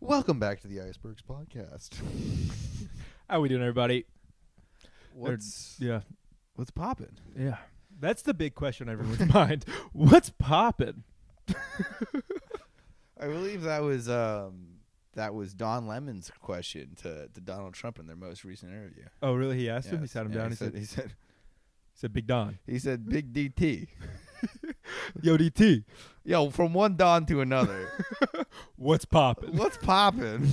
Welcome back to the Icebergs podcast. How we doing, everybody? What's poppin'? Yeah, that's the big question on everyone's mind. What's poppin'? I believe that was Don Lemon's question to Donald Trump in their most recent interview. Oh, really? He asked him. He Yes. sat him Yeah, down. He He said, Big Don. said Big DT. Yo, DT. Yo, from one Don to another. What's poppin'? What's poppin'?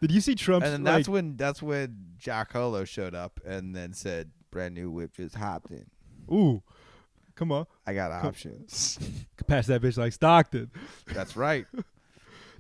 Did you see Trump's? And then that's when Jack Harlow showed up and then said, "Brand new whip just hopped in. Ooh, come on, I got options." pass that bitch like Stockton. That's right.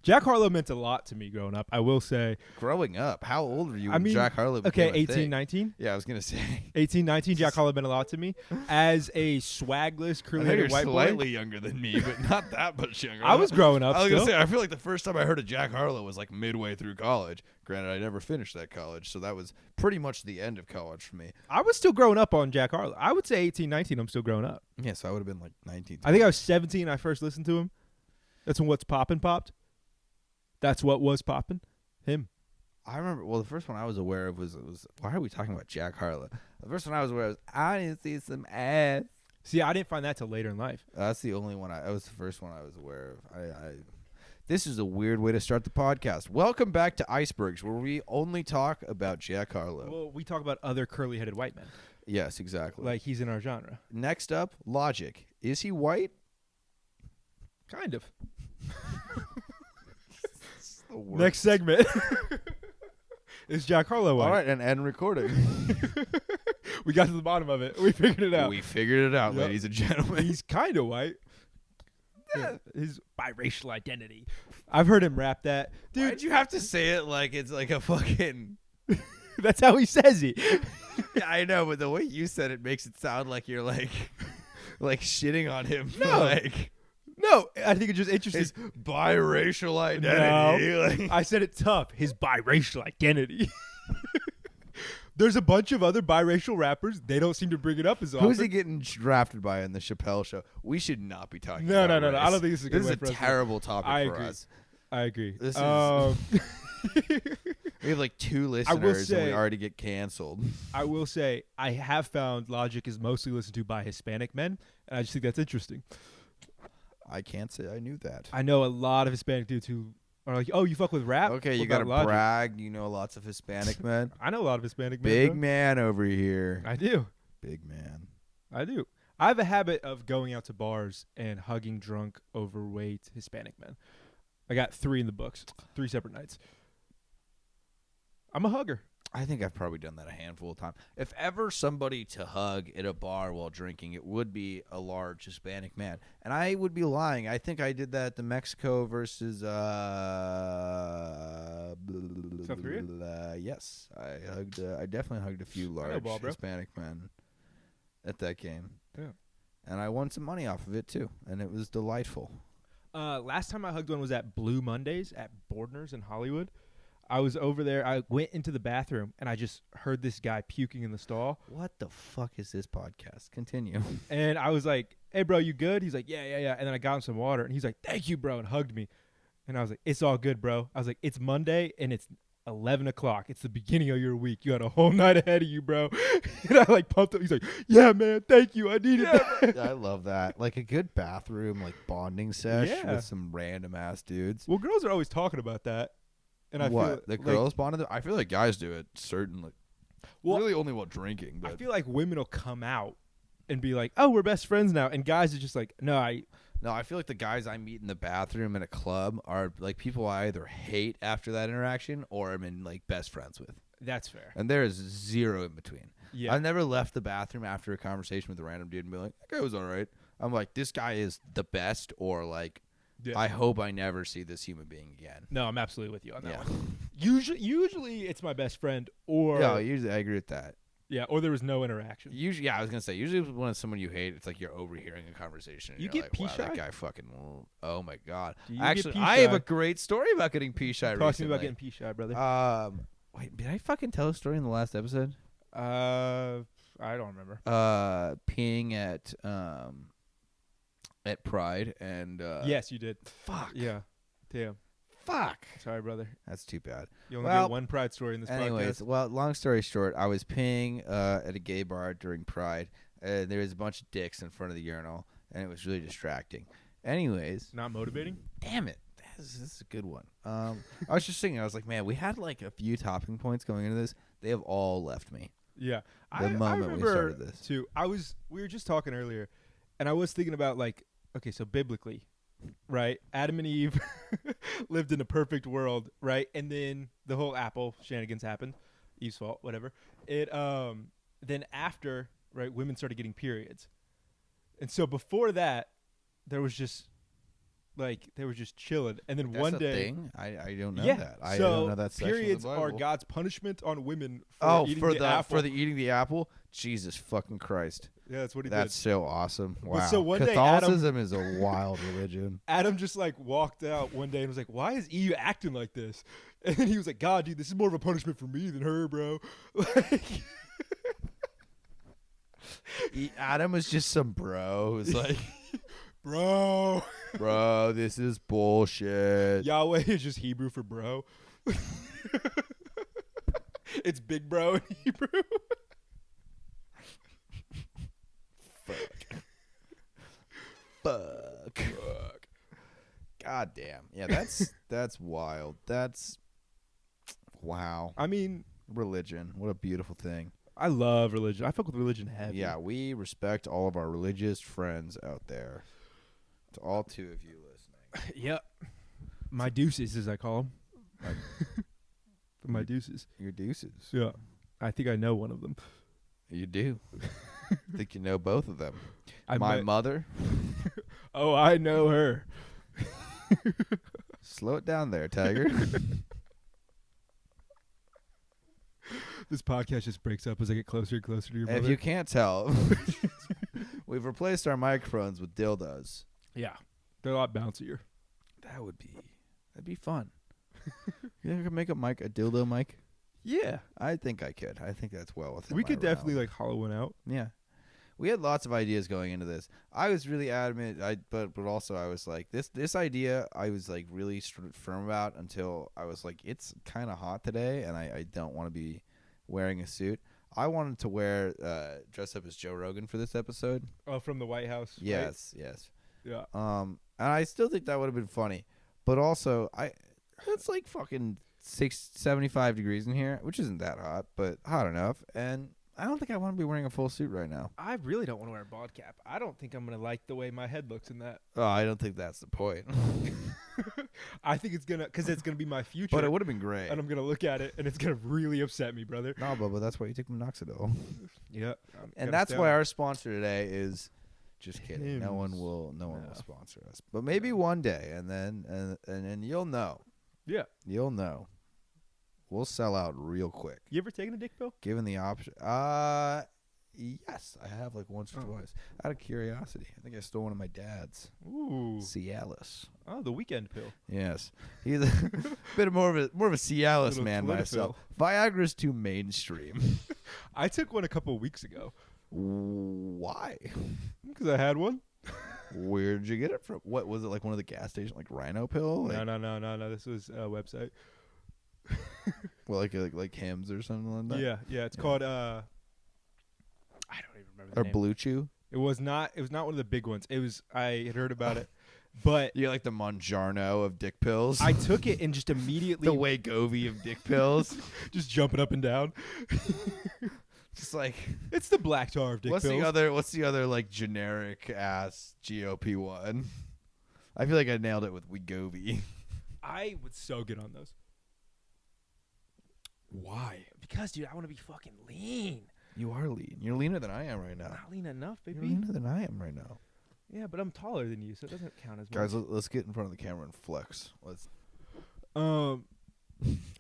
Jack Harlow meant a lot to me growing up. I will say. Growing up, how old were you I when mean, Jack Harlow Okay, became a 18, thing? 19. Yeah, I was gonna say 18, 19. Jack Harlow meant a lot to me as a swagless, I know you're curly-headed white slightly boy. younger than me, but not that much younger. I was growing up. I was still. gonna say I feel like the first time I heard of Jack Harlow was like midway through college. Granted, I never finished that college, so that was pretty much the end of college for me. I was still growing up on Jack Harlow. I would say 18, 19, I'm still growing up. Yeah, so I would have been like 19. I think I was 17 when I first listened to him. That's when What's Poppin' popped. That's what was poppin'. Him. I remember. Well, the first one I was aware of was why are we talking about Jack Harlow? The first one I was aware of was I didn't see some ass. See, I didn't find that till later in life. That's the only one. That was the first one I was aware of. This is a weird way to start the podcast. Welcome back to Icebergs, where we only talk about Jack Harlow. Well, we talk about other curly-headed white men. Yes, exactly. Like, he's in our genre. Next up, Logic. Is he white? Kind of. Worst. Next segment. Is Jack Harlow white? All right, and end recording. We got to the bottom of it. We figured it out. We figured it out, Yep. ladies and gentlemen. He's kind of white. His biracial identity. I've heard him rap that. Dude, Why'd you have to say it like it's like a fucking... that's how he says it. Yeah, I know, but the way you said it makes it sound like you're like shitting on him. No. Like No, I think it's just interesting. his biracial identity. No. Like, I said it tough. His biracial identity. There's a bunch of other biracial rappers. They don't seem to bring it up as often. who's he getting drafted by in the Chappelle show? We should not be talking No, about no. race. I don't think this is a good This way is for a us to- terrible topic I for agree. us. I agree. This is- We have like 2 will listeners and we say- already get canceled. I will say I have found Logic is mostly listened to by Hispanic men, and I just think that's interesting. I can't say I knew that. I know a lot of Hispanic dudes who are like, "Oh, you fuck with rap? Okay, What you got to about Logic?" brag. You know lots of Hispanic men. I know a lot of Hispanic men. Big bro. man over here. I do. Big man. I do. I have a habit of going out to bars and hugging drunk, overweight Hispanic men. I got 3 in the books, 3 separate nights. I'm a hugger. I think I've probably done that a handful of times. If ever somebody to hug at a bar while drinking, it would be a large Hispanic man. And I would be lying. I think I did that at the Mexico versus South Korea? Yes. I definitely hugged a few large ball, bro. Hispanic men at that game. Yeah. And I won some money off of it too, and it was delightful. Last time I hugged one was at Blue Mondays at Bordner's in Hollywood. I was over there. I went into the bathroom, and I just heard this guy puking in the stall. What the fuck is this podcast? Continue. And I was like, "Hey, bro, you good?" He's like, yeah. And then I got him some water, and he's like, "Thank you, bro," and hugged me. And I was like, "It's all good, bro." I was like, "It's Monday, and it's 11 o'clock. It's the beginning of your week. You got a whole night ahead of you, bro." And I like pumped up. He's like, "Yeah, man, thank you. I needed that." I love that. Like a good bathroom, like bonding sesh Yeah. with some random ass dudes. Well, girls are always talking about that. And I What? feel The like, girls bonded? I feel like guys do it, certainly. Well, really only while drinking. But I feel like women will come out and be like, "Oh, we're best friends now," and guys are just like, "No, no, I feel like the guys I meet in the bathroom in a club are like people I either hate after that interaction or I'm in like best friends with. that's fair." And there is zero in between. Yeah, I've never left the bathroom after a conversation with a random dude and be like, "That guy was all right." I'm like, this guy is the best, or like, yeah. I hope I never see this human being again. No, I'm absolutely with you on that Yeah. one. Usually it's my best friend, or Yeah, usually I agree with that. or there was no interaction. Usually, yeah, I was gonna say. Usually, when it's someone you hate, it's like you're overhearing a conversation. And You you're get like, pea wow, shy? that guy fucking. Oh my god. Do you get Actually, pea I have shy? a great story about getting pea shy Talk to me recently. about getting pea shy, brother. Wait, did I fucking tell a story in the last episode? I don't remember. Peeing at Pride and Yes, you did. fuck. Yeah, damn. Fuck. Sorry, brother. That's too bad. You only Well, get one pride story in this Anyways, podcast. well, long story short, I was peeing at a gay bar during Pride. There was a bunch of dicks in front of the urinal, and it was really distracting. Anyways, Not motivating? damn it. This is a good one. I was just thinking, I was like, man, we had like a few topping points going into this. They have all left me. Yeah. The moment we remember started this. too. We were just talking earlier, and I was thinking about like, okay, so biblically, right? Adam and Eve lived in a perfect world, right? And then the whole apple shenanigans happened. Eve's fault, whatever. It then after, right, women started getting periods. And so before that, there was just like they were just chilling. And then That's one a day thing? I don't know yeah, that. I so don't know that section of the periods are Bible. God's punishment on women for Oh, eating for the apple. for the eating the apple? Jesus fucking Christ. Yeah, that's what he That's so awesome. But Wow. so one day Adam- Catholicism is a wild religion. Adam just like walked out one day and was like, "Why is Eve acting like this?" And then he was like, "God, dude, this is more of a punishment for me than her, bro." Like, Adam was just some bro who's like, bro, bro, this is bullshit. Yahweh is just Hebrew for bro. It's big bro in Hebrew. Fuck. God damn. Yeah, that's wild. That's wow. I mean, Religion. What a beautiful thing. I love religion. I fuck with religion heavy. Yeah, we respect all of our religious friends out there. To all two of you listening. Yep. My deuces, as I call them. My deuces. Your deuces. Yeah. I think I know one of them. You do. Think you know both of them. I My might- mother. Oh, I know her. Slow it down there, Tiger. This podcast just breaks up as I get closer and closer to your mother. If you can't tell, we've replaced our microphones with dildos. Yeah. They're a lot bouncier. That'd be fun. You think I could make a dildo mic? Yeah. I think I could. I think that's well within We my could definitely realm. like hollow one out. Yeah. We had lots of ideas going into this. I was really adamant, but also I was like, this idea I was like really firm about until I was like, it's kind of hot today, and I don't want to be wearing a suit. I wanted to wear dress up as Joe Rogan for this episode. Oh, from the White House. right? Yes. Yeah. And I still think that would have been funny, but also it's like fucking 75 degrees in here, which isn't that hot, but hot enough, and I don't think I want to be wearing a full suit right now. I really don't want to wear a bald cap. I don't think I'm going to like the way my head looks in that. Oh, I don't think that's the point. I think it's going to, because it's going to be my future. But it would have been great. And I'm going to look at it, and it's going to really upset me, brother. No, Bubba, that's why you take minoxidil. Yeah. And that's why our sponsor today is just kidding. No one Hims. will No. sponsor us. But maybe one day, and then you'll know. Yeah. You'll know. We'll sell out real quick. You ever taken a dick pill? Given the option. Yes, I have like once or twice. Out of curiosity. I think I stole one of my dad's. Ooh. Cialis. Oh, the weekend pill. Yes. He's a bit more of a Cialis Little man Twitter myself. Viagra's too mainstream. I took one a couple of weeks ago. Why? Because I had one. Where'd you get it from? What was it, like one of the gas stations, like Rhino Pill? Like, No. This was a website. well, like Hims or something like that. Yeah. It's called I don't even remember the Or name. Blue Chew. It was not one of the big ones. It was I had heard about it, but You like the Monjarno of dick pills. I took it and just immediately the Wegovy of dick pills. just jumping up and down. Just like It's the black tar of dick what's pills. What's the other like generic ass GOP one? I feel like I nailed it with Wegovy. I would so get on those. Why? Because dude, I want to be fucking lean. You are lean. You're leaner than I am right now. Not lean enough, You're baby. leaner than I am right now. Yeah, but I'm taller than you, so it doesn't count as Guys, much. let's get in front of the camera and flex. What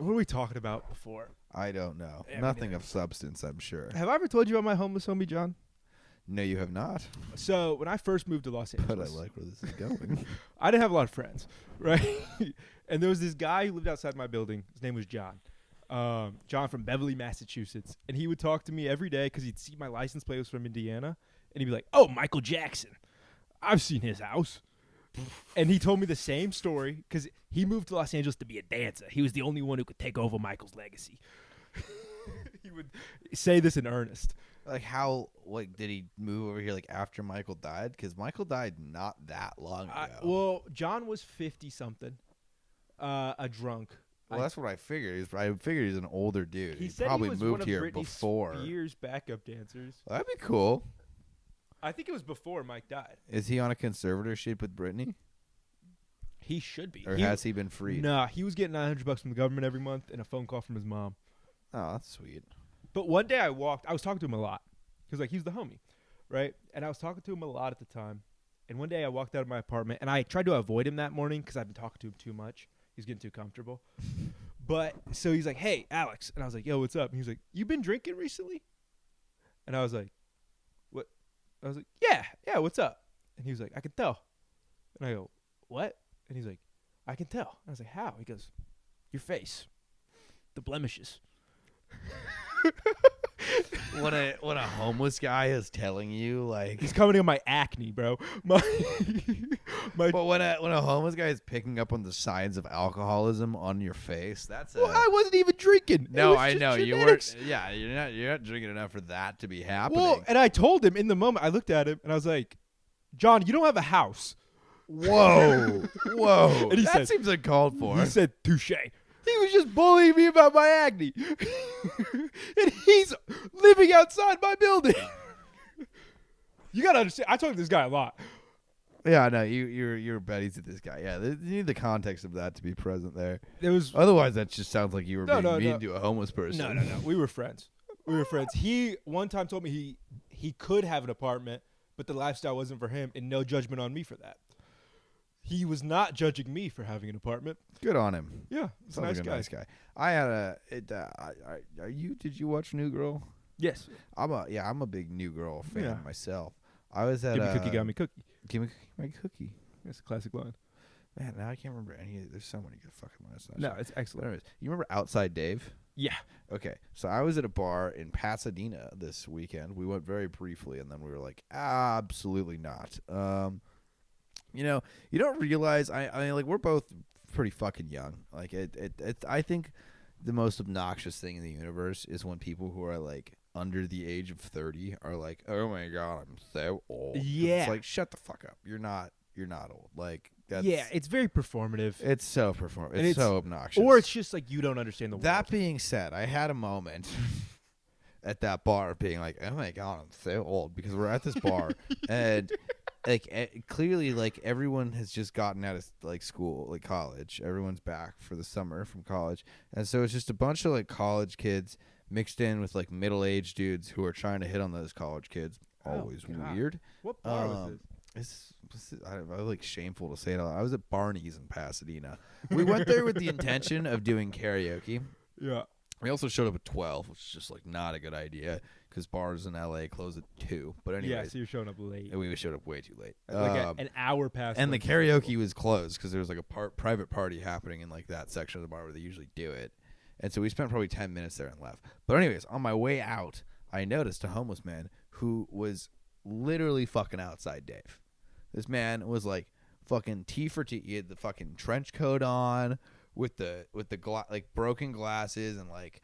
were we talking about before? I don't know. Yeah, Nothing neither. of substance, I'm sure. Have I ever told you about my homeless homie, John? No, you have not. So when I first moved to Los But Angeles, I like where this is going. I didn't have a lot of friends, right? And there was this guy who lived outside my building. His name was John. John from Beverly, Massachusetts. And he would talk to me every day because he'd see my license plate was from Indiana. And he'd be like, "Oh, Michael Jackson. I've seen his house." And he told me the same story because he moved to Los Angeles to be a dancer. He was the only one who could take over Michael's legacy. He would say this in earnest. Like how? Like did he move over here like after Michael died? Because Michael died not that long ago. Well, John was 50-something, a drunk. Well, that's what I figured. I figured he's an older dude. He He said probably he was moved one of here Britney before. Spears' backup dancers. That'd be cool. I think it was before Mike died. Is he on a conservatorship with Britney? He should be. Or has he been freed? Nah, he was getting $900 from the government every month and a phone call from his mom. Oh, that's sweet. But one day I was talking to him a lot. Because, like, he's the homie, right? And I was talking to him a lot at the time. And one day I walked out of my apartment, and I tried to avoid him that morning because I've been talking to him too much. He's getting too comfortable. But, so he's like, hey, Alex. And I was like, yo, what's up? And he was like, you been drinking recently? And I was like, what? I was like, yeah, what's up? And he was like, I can tell. And I go, what? And he's like, I can tell. And I was like, how? He goes, your face. The blemishes. When a homeless guy is telling you like He's commenting on my acne, bro. My But when a homeless guy is picking up on the signs of alcoholism on your face, that's well, I wasn't even drinking. No, It was I just know genetics. you weren't. Yeah, you're not drinking enough for that to be happening. Well, and I told him in the moment. I looked at him and I was like, John, you don't have a house. Whoa. And he that said- seems uncalled for. He said, touche. He was just bullying me about my acne. And he's living outside my building. You got to understand. I talk to this guy a lot. Yeah, no, you're buddies with this guy. Yeah, you need the context of that to be present there. There was Otherwise, that just sounds like you were being mean no. to a homeless person. No. We were friends. He one time told me he could have an apartment, but the lifestyle wasn't for him, and no judgment on me for that. He was not judging me for having an apartment. Good on him. Yeah, he's a Sounds nice like guy. a nice guy. I had did you watch New Girl? Yes. I'm a big New Girl fan Yeah. myself. I was at Give me cookie, got me cookie. Give me my cookie. That's a classic line. Man, now I can't remember any. There's so many good fucking lines. No, it's excellent. Anyways, you remember Outside Dave? Yeah. Okay, so I was at a bar in Pasadena this weekend. We went very briefly, and then we were like, absolutely not. You know, you don't realize. I mean, like we're both pretty fucking young. Like I think the most obnoxious thing in the universe is when people who are like under the age of 30 are like, oh my god, I'm so old. Yeah. It's like, shut the fuck up. You're not old. Like that's, Yeah, it's very performative. it's so It's so obnoxious. Or it's just like you don't understand the world. That being said, I had a moment at that bar being like, oh my god, I'm so old, because we're at this bar and like clearly like everyone has just gotten out of like school, like college. Everyone's back for the summer from college, and so it's just a bunch of like college kids mixed in with like middle-aged dudes who are trying to hit on those college kids. Always God. weird. What bar was this? I like shameful to say it. I was at Barney's in Pasadena. We went there with the intention of doing karaoke. Yeah. We also showed up at 12, which is just like not a good idea because bars in LA close at 2. But Yeah, anyways, so you're showing up late. we showed up way too late. Like an hour past. And the when- karaoke was closed because there was like a private party happening in like that section of the bar where they usually do it. And so we spent probably 10 minutes there and left. But anyways, on my way out, I noticed a homeless man who was literally fucking Outside Dave. This man was like fucking T for T. He had the fucking trench coat on with the like broken glasses and like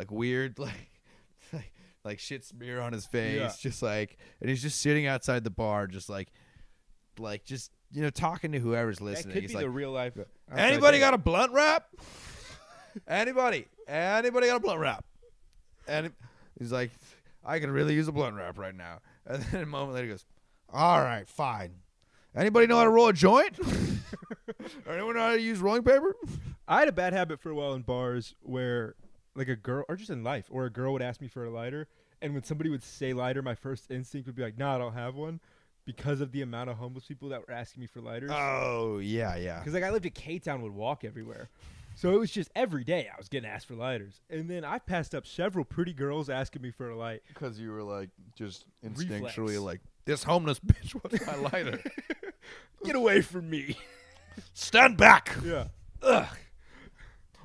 weird like shit smear on his face, Yeah. just like, and he's just sitting outside the bar, just like just talking to whoever's That listening. could He's be like, the real life. anybody got a blunt wrap? Anybody got a blunt wrap? And he's like, I could really use a blunt wrap right now. And then a moment later he goes, all right, fine. Anybody know how to roll a joint? Or anyone know how to use rolling paper? I had a bad habit for a while in bars where, like a girl, or just in life, or a girl would ask me for a lighter, and when somebody would say lighter, my first instinct would be like, "Nah, I don't have one," because of the amount of homeless people that were asking me for lighters. Oh, yeah. Because like I lived in K-Town, would walk everywhere, so it was just every day I was getting asked for lighters, and then I passed up several pretty girls asking me for a light. Because you were like, just Reflex. instinctually like, this homeless bitch wants my lighter. Get away from me! Stand back. Yeah. Ugh.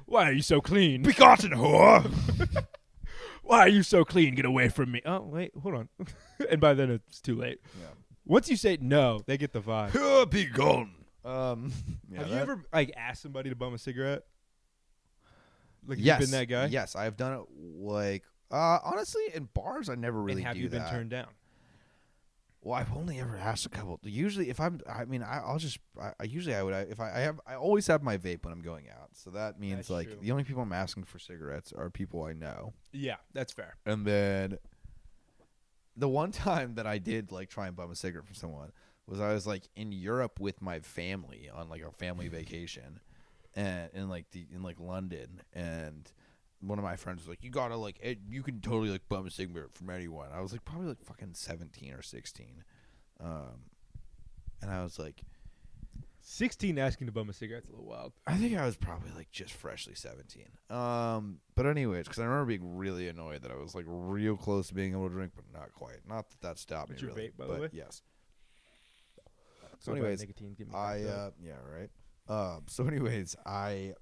Why are you so clean? Be gotten, whore. Why are you so clean? Get away from me. Oh, wait, hold on. And by then it's too late. Yeah. Once you say no, they get the vibe. Be gone. Yeah, Have you ever like asked somebody to bum a cigarette? Like Yes. you've been that guy? Yes, I've done it. Like, honestly, in bars, I never really and have do you been that. turned down? Well, I've only ever asked a couple. Usually, if I'll just. I usually I would. If I have, I always have my vape when I'm going out. So that means That's like true. the only people I'm asking for cigarettes are people I know. Yeah, that's fair. And then the one time that I did like try and bum a cigarette from someone was I was like in Europe with my family on like a family vacation, and in like London, and one of my friends was like, "You gotta like, you can totally like bum a cigarette from anyone." I was like probably like fucking 17 or 16, and I was like, 16 asking to bum a cigarette's a little wild. I think I was probably like just freshly 17. But anyways, because I remember being really annoyed that I was like real close to being able to drink, but not quite. Not that stopped What's me your really. vape, by the way? Yes. So So anyways, nicotine, get me I fucked up. yeah, right. So anyways, I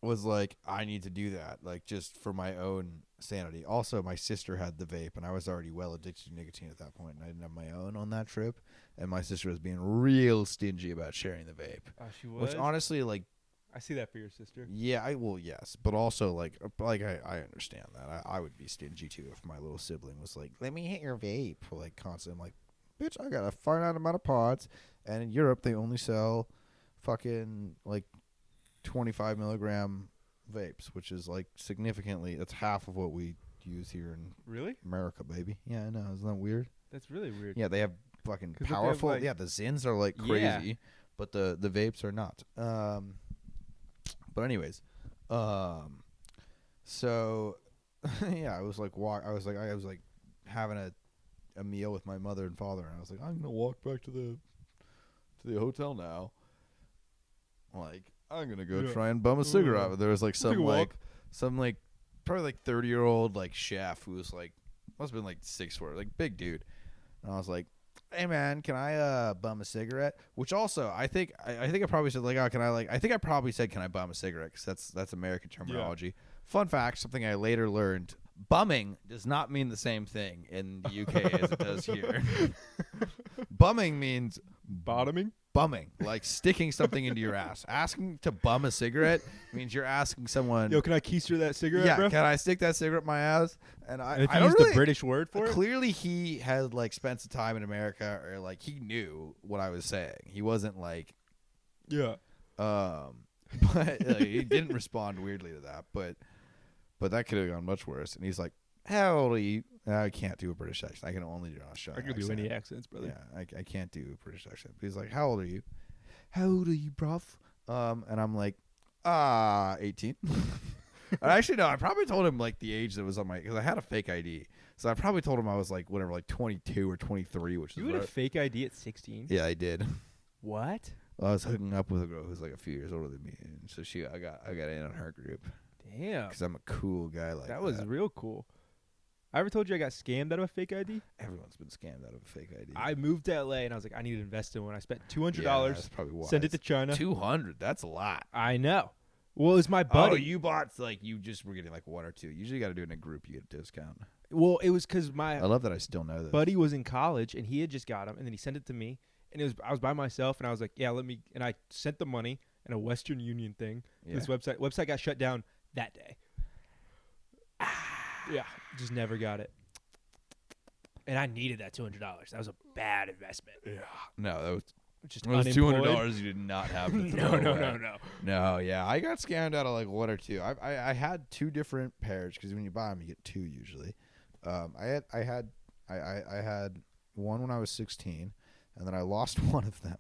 was like, I need to do that, like just for my own sanity. Also, my sister had the vape, and I was already well addicted to nicotine at that point, and I didn't have my own on that trip. And my sister was being real stingy about sharing the vape, She was. which honestly, like, I see that for your sister. yeah, yes, but also like I understand that I would be stingy too if my little sibling was like, let me hit your vape, like constant. I'm like, bitch, I got a finite amount of pods, and in Europe they only sell fucking like 25 milligram vapes, which is like significantly, that's half of what we use here in Really? America, baby. Yeah, I know. Isn't that weird? That's really weird. Yeah, they have fucking 'Cause if they have, powerful. like- Yeah, the Zins are like Yeah. crazy, but the vapes are not. But anyways, so yeah, I was like I was like having a meal with my mother and father, and I was like, I'm gonna walk back to the hotel now. Like, I'm gonna go try and bum a cigarette. But there was like some probably like 30-year-old like chef who was like, must have been like 6'4", like big dude. And I was like, hey man, can I bum a cigarette? Which also I think I probably said like, oh, can I like, I think I probably said, can I bum a cigarette? Because that's American terminology. Fun fact, something I later learned: bumming does not mean the same thing in the UK as it does here. Bumming means Bottoming? bumming, like sticking something into your ass. Asking to bum a cigarette means you're asking someone, Yo, can I keister that cigarette, yeah, bro? can I stick that cigarette in my ass? And And if I you don't use really, the British word for it? clearly he had like spent some time in America, or like he knew what I was saying. He wasn't like, Yeah. but he didn't respond weirdly to that. But that could have gone much worse. And he's like, how old are you? And I can't do a British accent. I can only do an Australian I can do accent. any accents, brother. Yeah, I can't do a British accent. But he's like, how old are you? How old are you, bruv? And I'm like, 18. Actually, no, I probably told him like the age that was on my, because I had a fake ID. So I probably told him I was like, whatever, like 22 or 23, which You is had a fake ID at 16? yeah, I did. What? I was hooking up with a girl who's like a few years older than me, and so I got in on her group Damn. because I'm a cool guy like that. That was real cool. I ever told you I got scammed out of a fake ID? Everyone's been scammed out of a fake ID. I moved to LA and I was like, I need to invest in one. I spent $200, Yeah, that's probably wise. sent it to China. 200. That's a lot. I know. Well, it was my buddy. Oh, you bought like you just were getting like one or two. Usually, you got to do it in a group. You get a discount. Well, it was because I my love that I still know this. buddy was in college and he had just got them, and then he sent it to me, and I was by myself, and I was like, yeah, let me, and I sent the money in a Western Union thing. Yeah. This website got shut down that day. Yeah, just never got it. And I needed that $200. That was a bad investment. Yeah. No, that was Just it was unemployed. $200 you did not have. To No, throw no, away. no, no. No, yeah, I got scammed out of like one or two. I had two different pairs because when you buy them, you get two usually. I had one when I was 16, and then I lost one of them.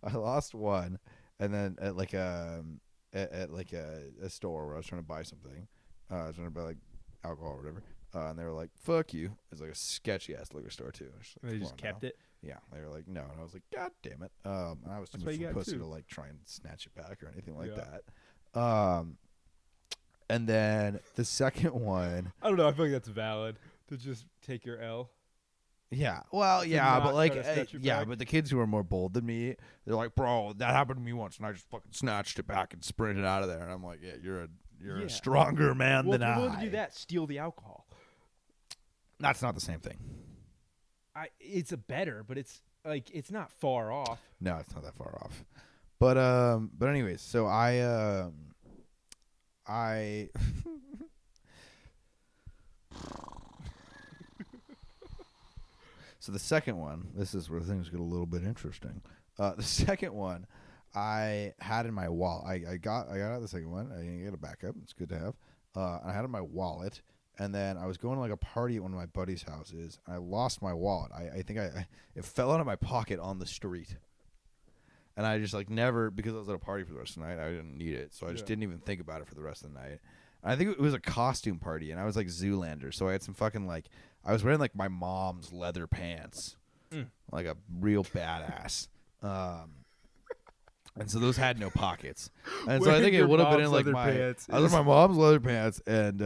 I lost one, and then at like a store where I was trying to buy something, I was trying to buy like alcohol or whatever, and they were like, "Fuck you!" It's like a sketchy ass liquor store too. And they just kept it. Yeah, they were like, "No," and I was like, "God damn it!" And I was too That's why much you of a got pussy two. to like try and snatch it back or anything like Yeah. that. And then the second one, I don't know. I feel like that's valid to just take your L. yeah, well, To yeah, not but like, try to snatch it yeah, back? but the kids who are more bold than me, they're like, "Bro, that happened to me once, and I just fucking snatched it back and sprinted out of there." And I'm like, "Yeah, you're Yeah. a stronger man Well, than if you're I." willing to do that, steal the alcohol. That's not the same thing. It's a better, but it's like it's not far off. No, it's not that far off. But anyways, so I so the second one, this is where things get a little bit interesting. The second one I had in my wallet. I got out the second one. I didn't get a backup. It's good to have. I had it in my wallet, and then I was going to like a party at one of my buddies' houses, and I lost my wallet. I think it fell out of my pocket on the street. And I just like never, because I was at a party for the rest of the night, I didn't need it. So I just didn't even think about it for the rest of the night. And I think it was a costume party, and I was like Zoolander. So I had some fucking like, I was wearing like my mom's leather pants, like a real badass. And so those had no pockets. And so I think it would have been in like I was in my mom's leather pants and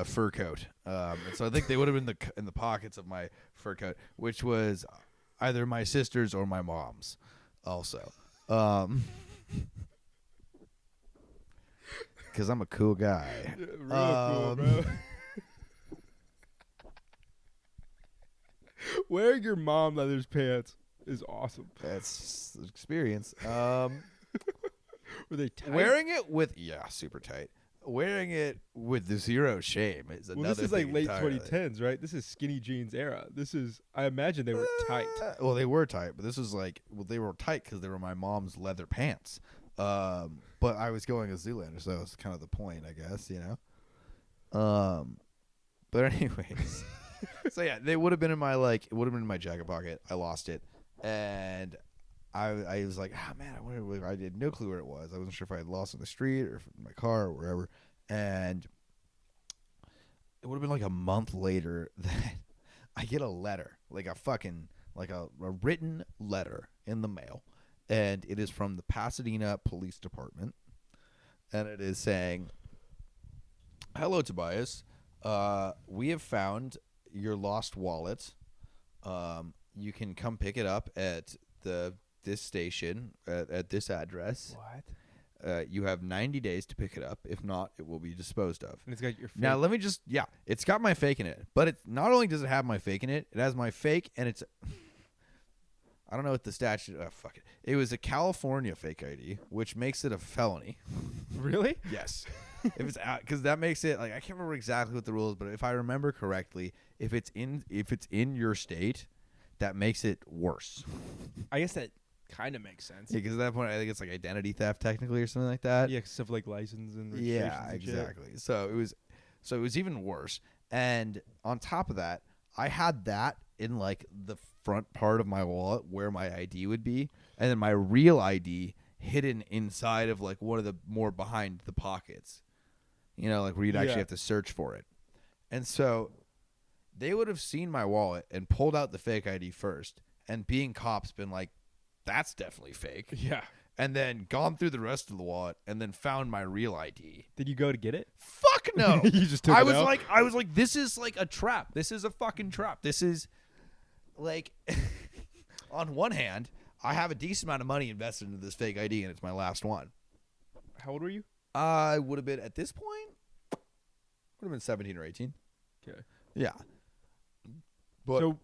fur coat. And so I think they would have been in the pockets of my fur coat, which was either my sister's or my mom's. Also, because I'm a cool guy. Yeah, real cool, bro. Wearing your mom leather's pants is awesome. That's experience. Were they tight? Wearing it with super tight. Wearing it with zero shame is another. Well, this is like thing late entirely. 2010s, right? This is skinny jeans era. This is, I imagine they were tight. Well, they were tight, but this was like, they were tight because they were my mom's leather pants. But I was going as Zoolander, so it's kind of the point, I guess, you know. But anyways, so yeah, they would have been in my it would have been in my jacket pocket. I lost it, and I was like, man, I had no clue where it was. I wasn't sure if I had lost it in the street or in my car or wherever. And it would have been like a month later that I get a letter, like a fucking, like a written letter in the mail. And it is from the Pasadena Police Department. And it is saying, hello, Tobias. We have found your lost wallet. You can come pick it up at this station at this address. What? You have 90 days to pick it up. If not, it will be disposed of. And it's got your fake. Now, let me just, it's got my fake in it. But it not only does it have my fake in it, it has my fake, and it's, I don't know what the statute, fuck it. It was a California fake ID, which makes it a felony. Really? Yes. If it's out, because that makes it, like, I can't remember exactly what the rule is, but if I remember correctly, if it's in your state, that makes it worse. I guess that kind of makes sense. Yeah, because at that point, I think it's like identity theft technically or something like that. Yeah, stuff like license and registrations. Yeah, and exactly. So it was even worse. And on top of that, I had that in like the front part of my wallet where my ID would be, and then my real ID hidden inside of like one of the more behind the pockets. You know, like where you'd actually have to search for it. And so they would have seen my wallet and pulled out the fake ID first, and being cops been like, that's definitely fake. Yeah. And then gone through the rest of the wallet and then found my real ID. Did you go to get it? Fuck no. You just took I it was out? like, this is like a trap. This is a fucking trap. This is like, on one hand, I have a decent amount of money invested into this fake ID, and it's my last one. How old were you? I would have been, at this point, would have been 17 or 18. Okay. Yeah. But So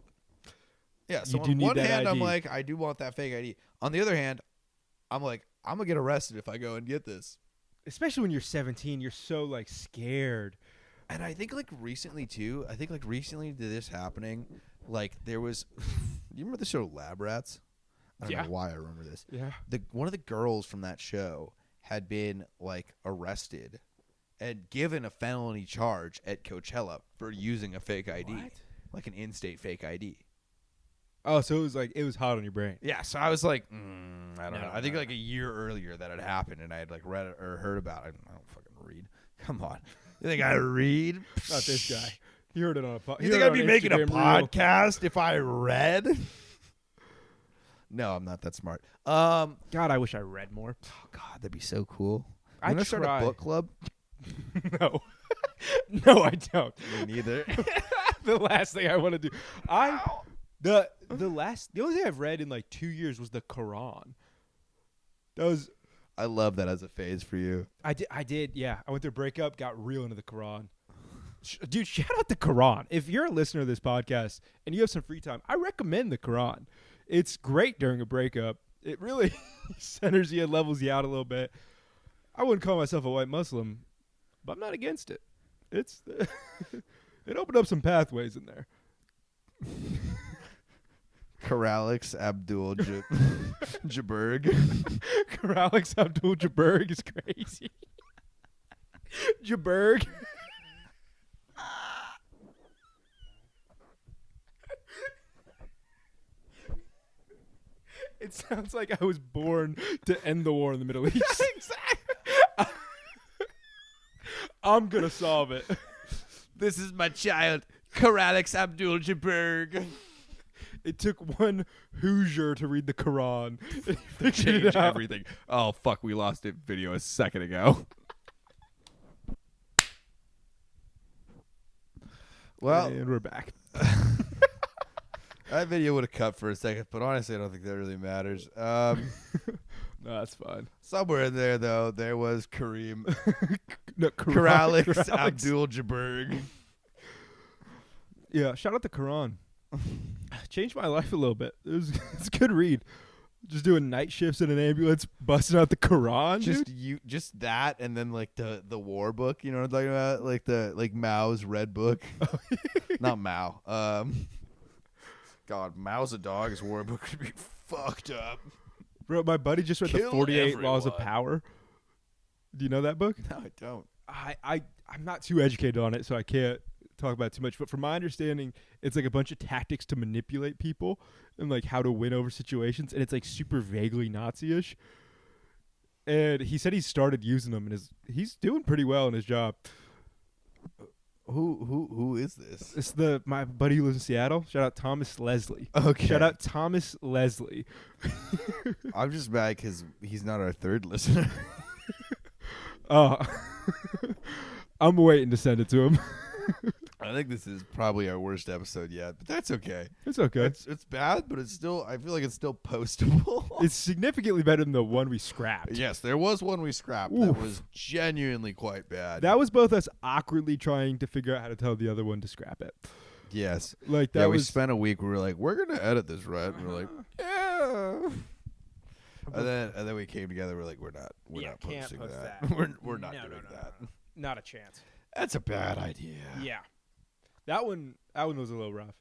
yeah, so you do on need one that hand, I'm ID. like, I do want that fake ID. On the other hand, I'm like, I'm going to get arrested if I go and get this. especially when you're 17, you're so like scared. And I think like recently too, to this happening, like there was, you remember the show Lab Rats? I don't know why I remember this. Yeah. One of the girls from that show had been like arrested and given a felony charge at Coachella for using a fake ID. What? Like an in-state fake ID. Oh, so it was hot on your brain. Yeah, so I was like, I don't know. No, I think no. like a year earlier that had happened, and I had like read it or heard about it. I don't fucking read. Come on. You think I read? Not this guy. He heard it on a podcast. You think I'd be making a podcast if I read? No, I'm not that smart. God, I wish I read more. Oh God, that'd be so cool. I I'm gonna start a book club. No. No, I don't. Me neither. The last thing I want to do. The only thing I've read in like 2 years was the Quran. I love that as a phase for you. I did, yeah. I went through a breakup, got real into the Quran. Dude, shout out the Quran. If you're a listener of this podcast and you have some free time, I recommend the Quran. It's great during a breakup. It really centers you and levels you out a little bit. I wouldn't call myself a white Muslim, but I'm not against it. It's it opened up some pathways in there. Karalix Abdul Jaberg. Karalix Abdul Jaberg is crazy. Jaberg. It sounds like I was born to end the war in the Middle East. Exactly. I'm going to solve it. This is my child, Karalix Abdul Jaberg. It took one Hoosier to read the Quran. To change everything. Oh, fuck. We lost a video a second ago. Well, and we're back. That video would have cut for a second, but honestly, I don't think that really matters. No, that's fine. Somewhere in there, though, there was Kareem. No, Karalix Abdul Jaberg. Yeah, shout out the Quran. Changed my life a little bit. It's a good read. Just doing night shifts in an ambulance, busting out the Quran. Just that, and then like the war book. You know what I'm talking about? Like Mao's red book. Not Mao. God, Mao's a dog. His war book could be fucked up. Bro, my buddy just read the Kill 48 Laws of everyone. Power. Do you know that book? No, I don't. I'm not too educated on it, so I can't talk about it too much. But from my understanding, it's like a bunch of tactics to manipulate people and like how to win over situations, and it's like super vaguely Nazi-ish. And he said he started using them, and he's doing pretty well in his job. Who is this? It's my buddy who lives in Seattle. Shout out Thomas Leslie. Okay. Shout out Thomas Leslie. I'm just mad because he's not our third listener. Oh, I'm waiting to send it to him. I think this is probably our worst episode yet, but that's okay. It's okay. It's bad, but it's still. I feel like it's still postable. It's significantly better than the one we scrapped. Yes, there was one we scrapped Oof. that was genuinely quite bad. That was both us awkwardly trying to figure out how to tell the other one to scrap it. Yes. Like that Yeah, was we spent a week. We were like, we're gonna edit this, right? And we're like, yeah. And then we came together. We're like, we're not can't posting post that. that. we're not No, doing no, that. no. Not a chance. That's a bad idea. Yeah. That one was a little rough.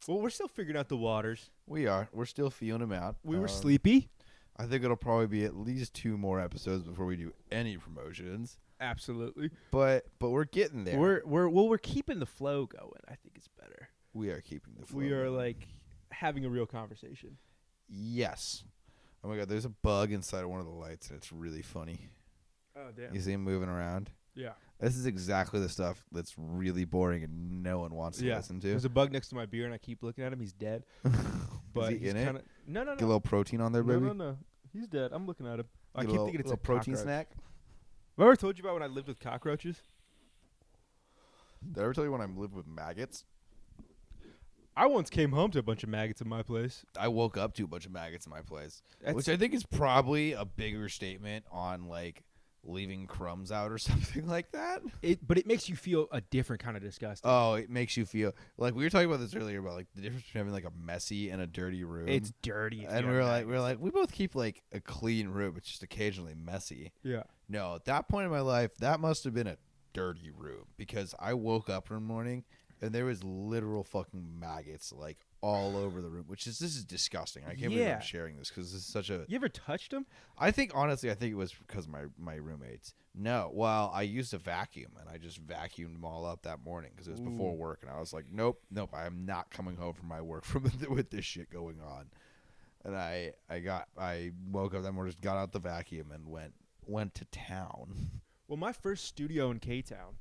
Well, we're still figuring out the waters. We are. We're still feeling them out. We were sleepy. I think it'll probably be at least 2 more episodes before we do any promotions. Absolutely. But we're getting there. We're keeping the flow going. I think it's better. We are keeping the flow. We are going. like having a real conversation. Yes. Oh my god, there's a bug inside of one of the lights and it's really funny. Oh damn. You see him moving around? Yeah. This is exactly the stuff that's really boring and no one wants to listen to. There's a bug next to my beer and I keep looking at him. He's dead. But is he he's in it? kinda, No. Get a little protein on there, baby. No. He's dead. I'm looking at him. I Get keep a thinking it's little a protein cockroach. snack. Have I ever told you about when I lived with cockroaches? Did I ever tell you when I lived with maggots? I once came home to a bunch of maggots in my place. I woke up to a bunch of maggots in my place, That's- which I think is probably a bigger statement on like leaving crumbs out or something like that. But it makes you feel a different kind of disgusting. Oh, it makes you feel like we were talking about this earlier about like the difference between having like a messy and a dirty room. It's dirty. if and you we have were maggots. like we both keep like a clean room. It's just occasionally messy. Yeah. No, at that point in my life, that must have been a dirty room because I woke up one morning and there was literal fucking maggots like all over the room, this is disgusting. I can't believe I'm sharing this because this is such a. You ever touched them? I think honestly, it was because my roommates. No, well, I used a vacuum and I just vacuumed them all up that morning because it was before work, and I was like, nope, I am not coming home from my work with this shit going on. And I woke up that morning, just got out the vacuum and went to town. Well, my first studio in K-Town,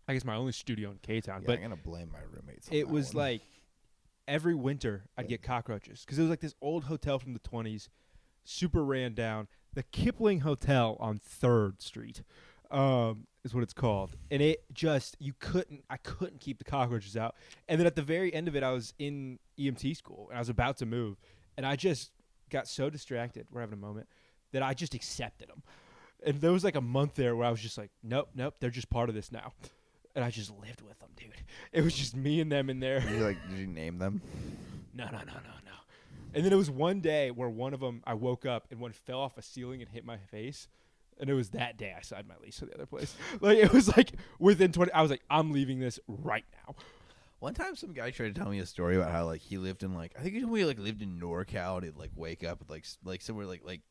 I guess my only studio in K-Town, Yeah, but I'm gonna blame my roommates. On it that was one. like every winter I'd get cockroaches because it was like this old hotel from the 20s, super ran down. The Kipling Hotel on 3rd Street is what it's called. And it just, I couldn't keep the cockroaches out. And then at the very end of it, I was in EMT school and I was about to move. And I just got so distracted, we're having a moment, that I just accepted them. And there was like a month there where I was just like, nope, they're just part of this now. And I just lived with them, dude. It was just me and them in there. Did you name them? No. And then it was one day where one of them, I woke up and one fell off a ceiling and hit my face. And it was that day I signed my lease for the other place. Like, it was like within 20, I was like, I'm leaving this right now. One time, some guy tried to tell me a story about how like he lived in like I think he told me like lived in NorCal and he'd like wake up with like somewhere like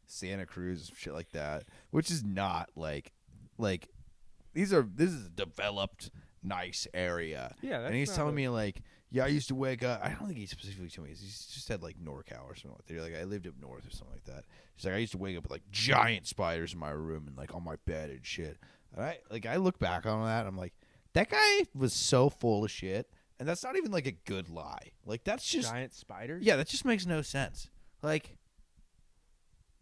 Santa Cruz shit like that, which is not like this is a developed nice area. Yeah, that's and he's not telling me like I used to wake up. I don't think he specifically told me. He just said like NorCal or something like that. Like I lived up north or something like that. He's like I used to wake up with like giant spiders in my room and like on my bed and shit. And I look back on that and I'm like. That guy was so full of shit, and that's not even like a good lie. Like that's just giant spiders. Yeah, that just makes no sense. Like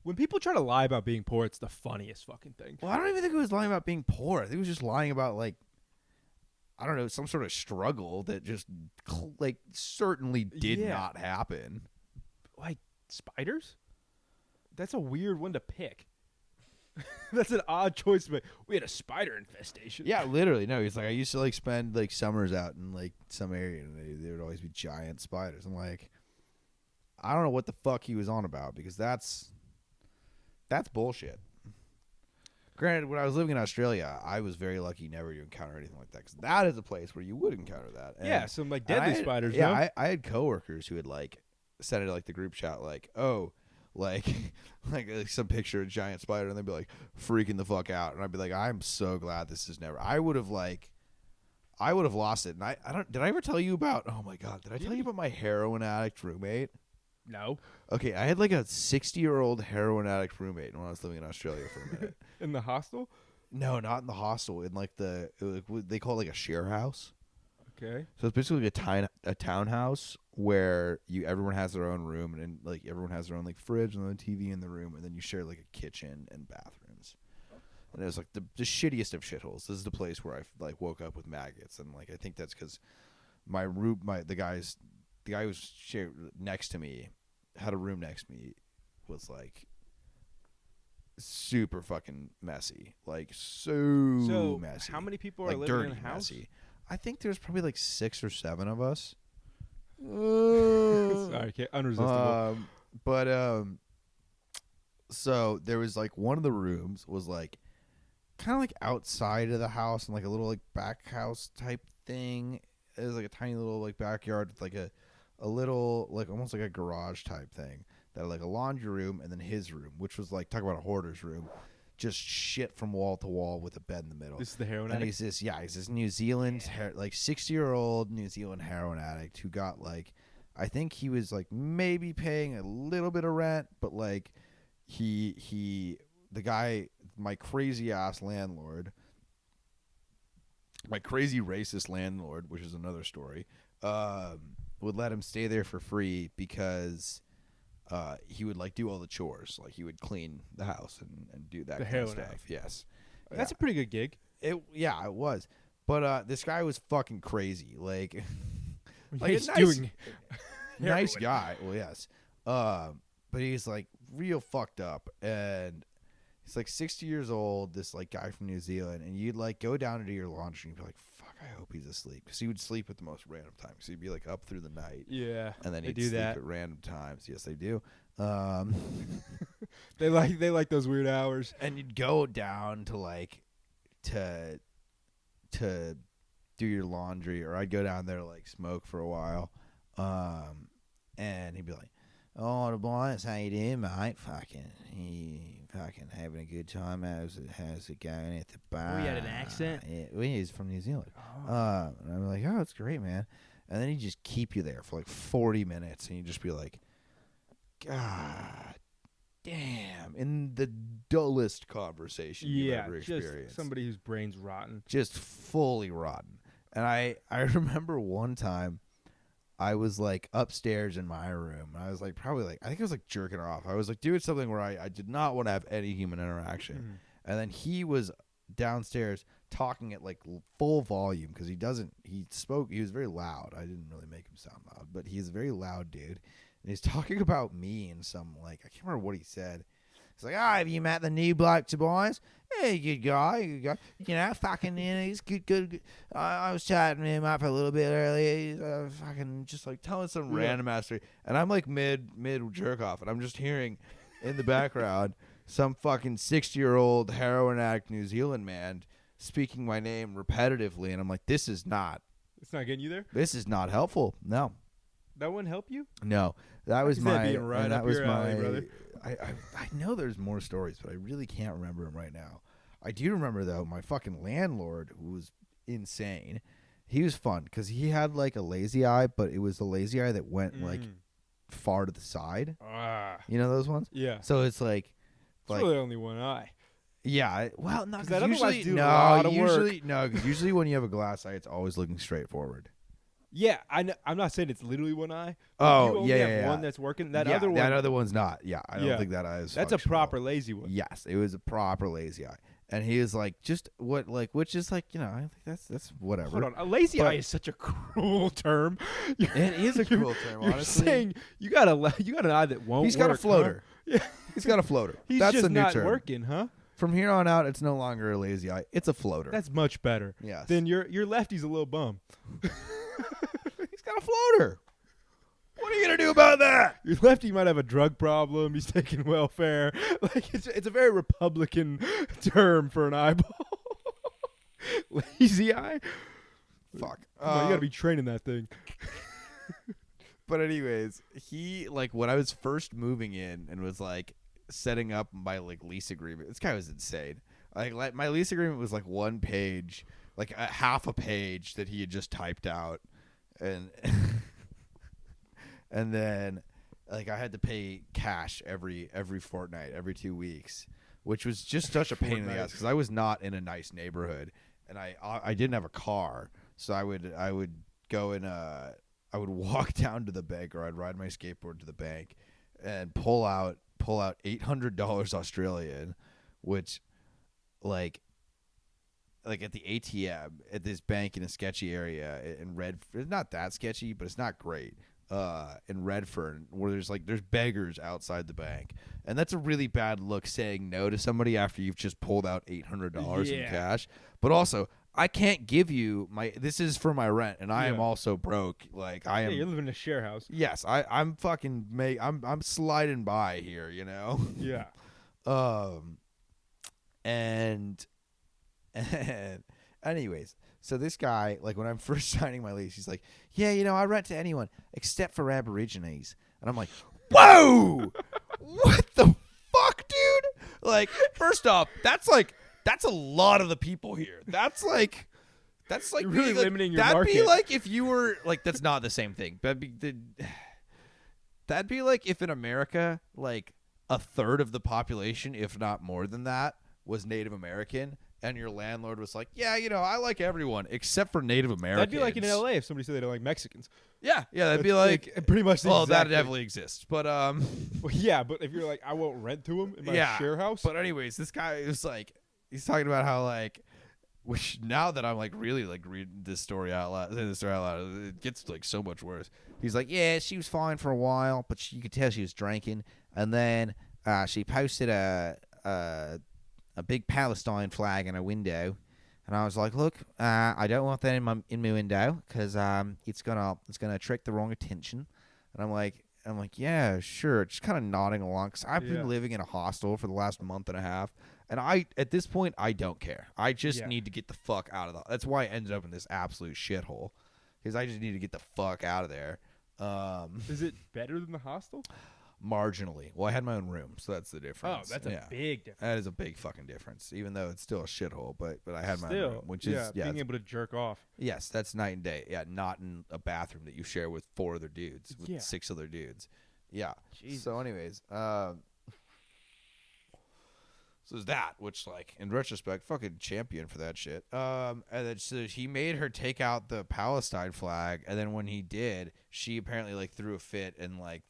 when people try to lie about being poor, it's the funniest fucking thing. well, I don't even think he was lying about being poor. I think he was just lying about like I don't know, some sort of struggle that just like certainly did not happen. Like spiders? That's a weird one to pick. That's an odd choice, but we had a spider infestation. Yeah, literally. No, he's like I used to like spend like summers out in like some area, and there would always be giant spiders. I'm like, I don't know what the fuck he was on about because that's bullshit. Granted, when I was living in Australia, I was very lucky never to encounter anything like that because that is a place where you would encounter that. And, yeah, some like deadly spiders. Yeah, no? I had coworkers who had like said it like the group chat, like, oh. Like some picture of a giant spider, and they'd be like freaking the fuck out, and I'd be like, I'm so glad this is never. I would have lost it, and I don't. Did I ever tell you about? Oh my god, did I tell you about my heroin addict roommate? No. Okay, I had like a 60-year-old heroin addict roommate when I was living in Australia for a minute. In the hostel? No, not in the hostel. In like they call it like a share house. Okay. So it's basically a townhouse where everyone has their own room and like everyone has their own like fridge and then TV in the room, and then you share like a kitchen and bathrooms. And it was like the shittiest of shitholes. This is the place where I like woke up with maggots, and like I think that's because the guy who was next to me had a room next to me was like super fucking messy, like so messy. How many people like are living dirty, in a house? Messy. I think there's probably like 6 or 7 of us. Sorry, unresistible. So there was like one of the rooms was like kind of like outside of the house and like a little like back house type thing. It was like a tiny little like backyard with like a little like almost like a garage type thing that had like a laundry room, and then his room, which was like talk about a hoarder's room. Just shit from wall to wall with a bed in the middle. This is the heroin and addict? he's this New Zealand, like 60-year-old New Zealand heroin addict who got like, I think he was like maybe paying a little bit of rent, but like the guy, my crazy ass landlord, my crazy racist landlord, which is another story, would let him stay there for free because he would like do all the chores, like he would clean the house and do that kind of stuff. Addict. Yes, That's a pretty good gig. it was. But this guy was fucking crazy. Like, He's a doing nice heroin. guy. Well, yes. But he's like real fucked up, and he's like 60 years old. This like guy from New Zealand, and you'd like go down to do your laundry, and you'd be like, "Fuck, I hope he's asleep," because he would sleep at the most random times. So he'd be like up through the night. Yeah, And then they he'd do sleep that. at random times. Yes, they do. They like those weird hours. And you'd go down to like to do your laundry, or I'd go down there to like smoke for a while. And he'd be like, "Oh, Tobias, how you doing, mate? Fucking having a good time. How's it going at the bar?" Oh, he had an accent? Yeah, well, he's from New Zealand. Oh. And I'm like, "Oh, it's great, man." And then he'd just keep you there for like 40 minutes, and you'd just be like, "God damn!" In the dullest conversation you've ever experienced. Just somebody whose brain's rotten. Just fully rotten. And I remember one time I was like upstairs in my room. And I was like probably like I think I was like jerking off. I was like doing something where I did not want to have any human interaction. Mm. And then he was downstairs talking at like full volume because he was very loud. I didn't really make him sound loud, but he's a very loud dude. And he's talking about me and some like I can't remember what he said. He's like, have you met the new bloke, Tobias? Hey, good guy, good guy. You know, fucking, he's good. I was chatting him up a little bit earlier. He's fucking just like telling some random ass story, and I'm like mid jerk off, and I'm just hearing in the background some fucking 60-year-old heroin addict New Zealand man speaking my name repetitively, and I'm like, this is not. It's not getting you there. This is not helpful. No. That wouldn't help you. No, that was my. Being right and that up was your my. alley, brother. I know there's more stories, but I really can't remember them right now. I do remember though my fucking landlord, who was insane. He was fun because he had like a lazy eye, but it was a lazy eye that went like far to the side. You know those ones? Yeah. So it's like really only one eye. Yeah. Well, no, 'Cause because that usually otherwise do a lot of usually work. no, because usually when you have a glass eye, it's always looking straight forward. Yeah, I'm not saying it's literally one eye. Oh, you only yeah, have yeah, one yeah. that's working. That other one's not. Yeah, I don't think that eye is. That's a functional. proper lazy one. Yes, it was a proper lazy eye, and he was like, just what, like, which is like, I think that's whatever. Hold on, a lazy eye is such a cruel term. It is a cruel term. You're Honestly, saying you got an eye that won't. He's got a work, floater. Huh? Yeah, he's got a floater. He's that's just the new not term. working, huh? From here on out, it's no longer a lazy eye. It's a floater. That's much better. Yes. Then your lefty's a little bum. He's got a floater. What are you gonna do about that? Your lefty might have a drug problem. He's taking welfare. Like it's a very Republican term for an eyeball. Lazy eye. Fuck. You gotta be training that thing. But anyways, he like when I was first moving in and was like setting up my like lease agreement. This guy was insane. Like my lease agreement was like one page, like a half a page that he had just typed out, and and then like I had to pay cash every fortnight, every 2 weeks, which was just such a pain in the ass because I was not in a nice neighborhood and I didn't have a car, so I would go and I would walk down to the bank or I'd ride my skateboard to the bank and pull out $800 Australian, which like at the ATM at this bank in a sketchy area in Redford. It's not that sketchy, but it's not great. In Redford, where there's beggars outside the bank, and that's a really bad look saying no to somebody after you've just pulled out $800 in cash. But also, I can't give you this is for my rent, and I am also broke. Like I am. Yeah, you're living in a share house. Yes, I'm fucking I'm sliding by here, Yeah. And anyways, so this guy, like when I'm first signing my lease, he's like, yeah, I rent to anyone except for Aborigines. And I'm like, whoa, what the fuck, dude? Like, first off, that's a lot of the people here. That's like You're really limiting your that'd market. be like if you were like, that's not the same thing. That'd be like if in America, like a third of the population, if not more than that, was Native American, and your landlord was like, yeah, I like everyone except for Native Americans. That'd be like in LA if somebody said they don't like Mexicans. Yeah, that'd be like pretty much. Well, that definitely exists, but Well, yeah, but if you're like, I won't rent to him in my share house. But anyways, this guy is like, he's talking about how like, which now that I'm like really like reading this story out loud, it gets like so much worse. He's like, yeah, she was fine for a while, but you could tell she was drinking, and then she posted a big Palestine flag in her window, and I was like, look, I don't want that in my window because it's gonna attract the wrong attention. And I'm like, yeah, sure, just kind of nodding along because I've been living in a hostel for the last month and a half, and at this point I don't care. I just need to get the fuck out of that's why I ended up in this absolute shithole, because I just need to get the fuck out of there. Is it better than the hostel? Marginally. Well, I had my own room, so that's the difference. Oh, that's a big difference. That is a big fucking difference, even though it's still a shithole. But I had my own room, which is being able to jerk off. Yes, that's night and day. Yeah, not in a bathroom that you share with 4 other dudes, with 6 other dudes. Yeah. Jesus. So, anyways, so there's that, which, like, in retrospect, fucking champion for that shit. And then so he made her take out the Palestine flag, and then when he did, she apparently like threw a fit and like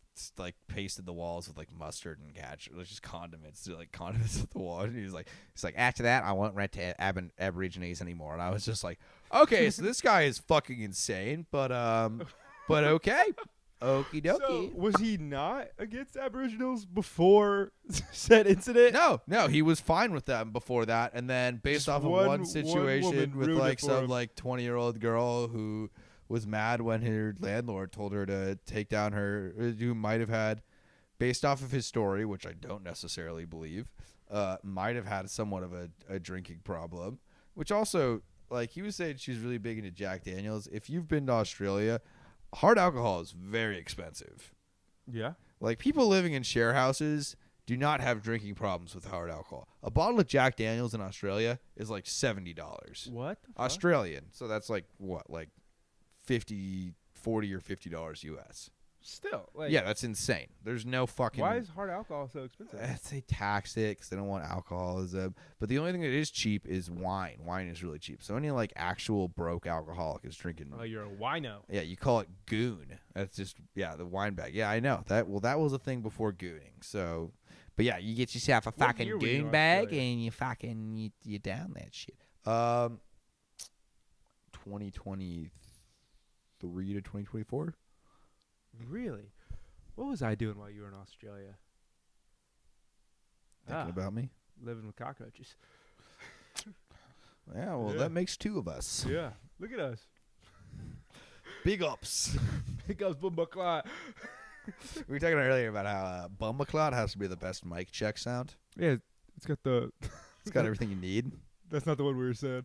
pasted the walls with like mustard and ketchup, just condiments at the wall. And he's like, after that, I won't rent to Aborigines anymore. And I was just like, okay, so this guy is fucking insane, but okay. Okie So dokie. was he not against Aboriginals before said incident? No, he was fine with them before that, and then based Just off of one one situation woman with ruined it like for some him. like 20-year-old girl who was mad when her landlord told her to take down her, who might have had, based off of his story, which I don't necessarily believe, might have had somewhat of a drinking problem, which also, like, he was saying she's really big into Jack Daniels. If you've been to Australia, hard alcohol is very expensive. Yeah. Like, people living in share houses do not have drinking problems with hard alcohol. A bottle of Jack Daniels in Australia is like $70. What? The fuck? Australian. So that's like what? Like 50, 40 or $50 US. Still, like, Yeah, that's insane. There's no fucking. why is hard alcohol so expensive? They tax it because they don't want alcoholism. But the only thing that is cheap is wine. Wine is really cheap. So any like actual broke alcoholic is drinking. Oh, you're a wino. Yeah, you call it goon. That's just the wine bag. Yeah, I know that. Well, that was a thing before gooning. So, but yeah, you get yourself a What fucking year were you goon in bag Australia? and you fucking you down that shit. 2023 to 2024. Really? What was I doing while you were in Australia? Thinking about me. Living with cockroaches. Yeah, well, Yeah. that makes two of us. Yeah. Look at us. Big ups. It goes Bumba Clot. We were talking earlier about how Bumbaclot has to be the best mic check sound. Yeah, it's got the. It's got everything you need. That's not the one we were saying.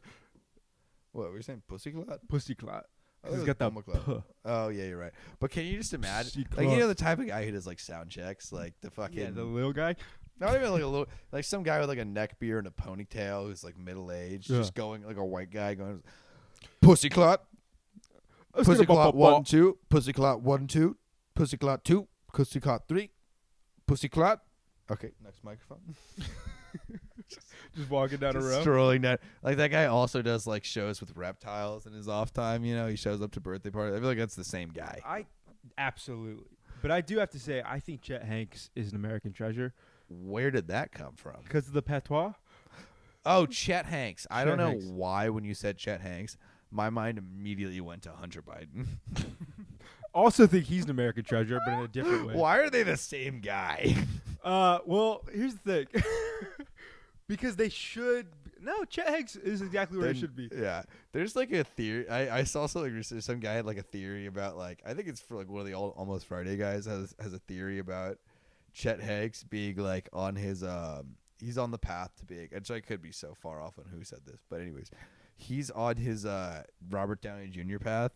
What, were you saying Pussyclot? Pussy Clot. Oh, It's it got was that. Bumbaclot. Oh, yeah, you're right. But can you just imagine? Pussy Like, you clot. know the type of guy who does, like, sound checks? Like, the fucking... Yeah, the little guy. Not even, like, a little... Like, some guy with, like, a neck beard and a ponytail who's, like, middle-aged. Yeah. Just going, like, a white guy going... Pussyclot. Pussyclot 1, 2. Pussyclot 1, 2. Pussyclot 2. Pussyclot 3. Pussyclot. Okay, next microphone. Just walking down a Just row. strolling down. Like, that guy also does, like, shows with reptiles in his off time, you know? He shows up to birthday parties. I feel like that's the same guy. Absolutely. But I do have to say, I think Chet Hanks is an American treasure Where did that come from? because of the patois. Oh, Chet Hanks. I don't Chet know Hanks. why when you said Chet Hanks, my mind immediately went to Hunter Biden. Also think he's an American treasure, but in a different way. Why are they the same guy? Well, here's the thing. Because they should. No, Chet Hanks is exactly where he should be. Yeah. There's like a theory. I saw something recently. Some guy had like a theory about like, I think it's for like one of the Almost Friday guys has a theory about Chet Hanks being like on his, he's on the path to being, which I could be so far off on who said this. But anyways, he's on his Robert Downey Jr. path.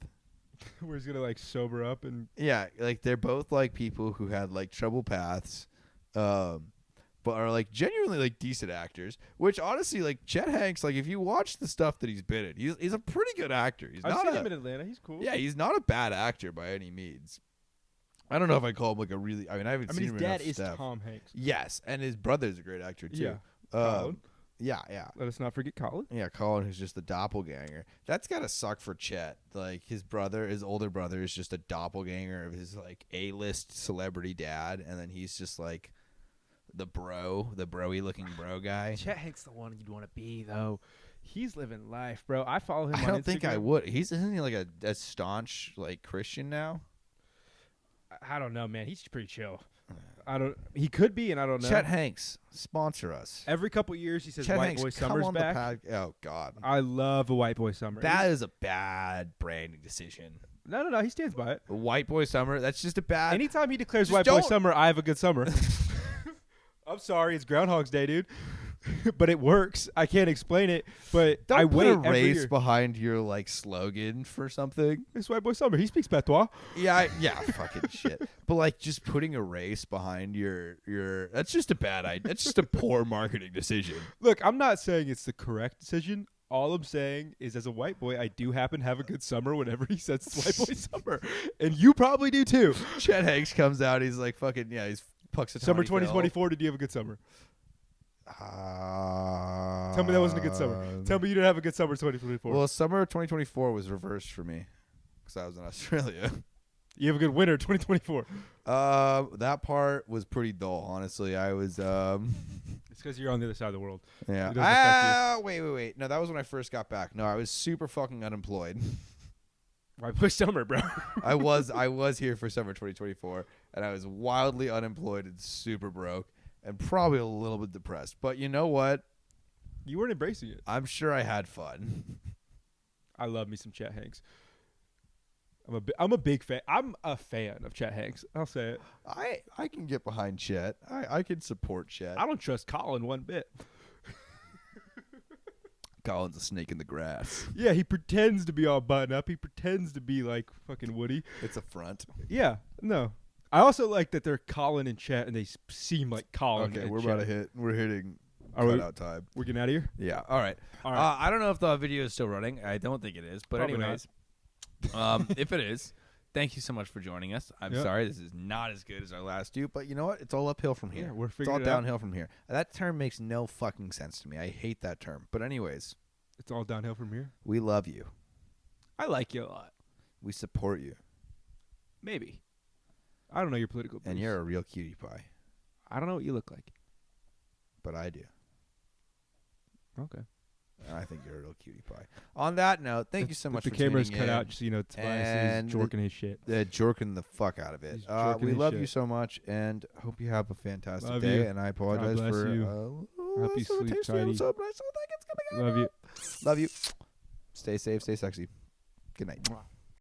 Where he's going to like sober up and. Yeah, like they're both like people who had like trouble paths, but are like genuinely like decent actors. Which honestly, like Chet Hanks, like if you watch the stuff that he's been in, he's a pretty good actor. He's I've not seen him in Atlanta. He's cool. yeah, he's not a bad actor by any means. I don't know if I call him like a really. I mean, I haven't seen his him dad enough is stuff. Tom Hanks. Yes, and his brother's a great actor too. Yeah. Colin. Yeah. Let us not forget Colin. Yeah, Colin, who's just the doppelganger. That's gotta suck for Chet. Like his older brother, is just a doppelganger of his like A-list celebrity dad, and then he's just like the broy looking bro guy. Chet Hanks the one you'd want to be though. He's living life, bro. I follow him. I on don't think I Instagram. would. Isn't he like a staunch like Christian now? I don't know, man. He's pretty chill. He could be, and I don't know. Chet Hanks, sponsor us. Every couple years, he says Chet White Hanks, Boy come Summer's on back. the Oh God, I love a White Boy Summer. that is a bad branding decision. No. He stands by it. White Boy Summer. That's just a bad. Anytime he declares Just White Boy don't- Summer, I have a good summer. I'm sorry, it's Groundhog's Day, dude. But it works. I can't explain it, but Don't I put wait a every race year. behind your like slogan for something. It's White Boy Summer. He speaks patois. Yeah, fucking shit. But like, just putting a race behind your that's just a bad idea. That's just a poor marketing decision. Look, I'm not saying it's the correct decision. All I'm saying is, as a white boy, I do happen to have a good summer whenever he says it's White Boy Summer, and you probably do too. Chet Hanks comes out. He's like fucking he's Puxatawny Summer Phil. 2024. Did you have a good summer? Tell Tell me that wasn't a good summer. Tell me you didn't have a good summer 2024. Well, summer of 2024 was reversed for me because I was in Australia. You have a good winter 2024. That part was pretty dull, honestly. I was It's because you're on the other side of the world. yeah. It doesn't affect Wait. No, that was when I first got back. No, I was super fucking unemployed. Why play summer, bro? I was here for summer 2024, and I was wildly unemployed and super broke, and probably a little bit depressed. But you know what? You weren't embracing it. I'm sure I had fun. I love me some Chet Hanks. I'm a big fan. I'm a fan of Chet Hanks. I'll say it. I can get behind Chet. I can support Chet. I don't trust Colin one bit. Colin's a snake in the grass. Yeah, he pretends to be all buttoned up. He pretends to be like fucking Woody. It's a front. Yeah, no. I also like that they're Colin and Chet, and they seem like Colin. Okay, and we're Chet. about to hit. We're hitting Are we- cutout time. We're getting out of here. Yeah. All right. All right. I don't know if the video is still running. I don't think it is. But Probably anyways, if it is, thank you so much for joining us. I'm Yep. sorry this is not as good as our last two, but you know what? It's all uphill from here. Yeah, we're It's all figuring it out. downhill from here. That term makes no fucking sense to me. I hate that term. But anyways, It's all downhill from here. we love you. I like you a lot. We support you. Maybe. I don't know your political beliefs. And you're a real cutie pie. I don't know what you look like. But I do. Okay. And I think you're a real cutie pie. On that note, thank you so much The for camera's tuning cut in. out just so you know Tobias And is jorking his shit. Jorking the fuck out of it. He's jorking We his love shit. you so much, and hope you have a fantastic Love day. you. And I apologize bless for you. Hope you so sleep tasty tidy. episode, but I still think it's gonna go Love you. Love you. Stay safe, stay sexy. Good night. Mwah.